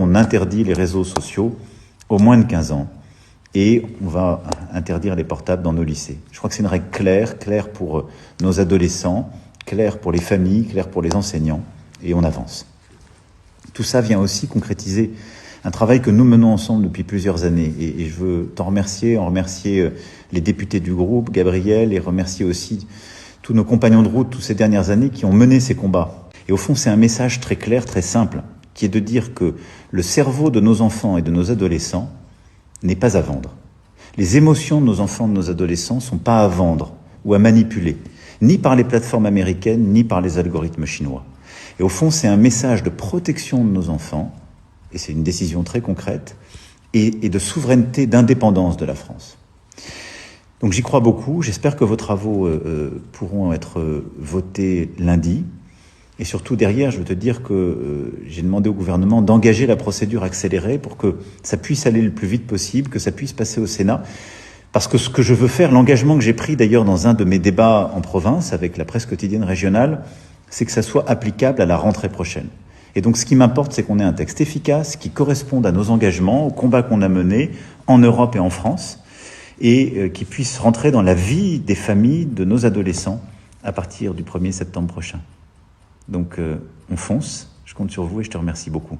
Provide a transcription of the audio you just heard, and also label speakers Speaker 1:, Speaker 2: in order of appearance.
Speaker 1: on interdit les réseaux sociaux aux moins de 15 ans et on va interdire les portables dans nos lycées. Je crois que c'est une règle claire pour nos adolescents, claire pour les familles, claire pour les enseignants, et on avance. Tout ça vient aussi concrétiser un travail que nous menons ensemble depuis plusieurs années. Et je veux t'en remercier, les députés du groupe, Gabriel, et remercier aussi tous nos compagnons de route toutes ces dernières années qui ont mené ces combats. Et au fond, c'est un message très clair, très simple, qui est de dire que le cerveau de nos enfants et de nos adolescents n'est pas à vendre. Les émotions de nos enfants et de nos adolescents ne sont pas à vendre ou à manipuler, ni par les plateformes américaines, ni par les algorithmes chinois. Et au fond, c'est un message de protection de nos enfants, et c'est une décision très concrète, et de souveraineté, d'indépendance de la France. Donc j'y crois beaucoup, j'espère que vos travaux pourront être votés lundi. Et surtout derrière, je veux te dire que j'ai demandé au gouvernement d'engager la procédure accélérée pour que ça puisse aller le plus vite possible, que ça puisse passer au Sénat. Parce que ce que je veux faire, l'engagement que j'ai pris d'ailleurs dans un de mes débats en province avec la presse quotidienne régionale, c'est que ça soit applicable à la rentrée prochaine. Et donc ce qui m'importe, c'est qu'on ait un texte efficace qui corresponde à nos engagements, au combat qu'on a mené en Europe et en France, et qui puisse rentrer dans la vie des familles, de nos adolescents, à partir du 1er septembre prochain. Donc on fonce, je compte sur vous et je te remercie beaucoup.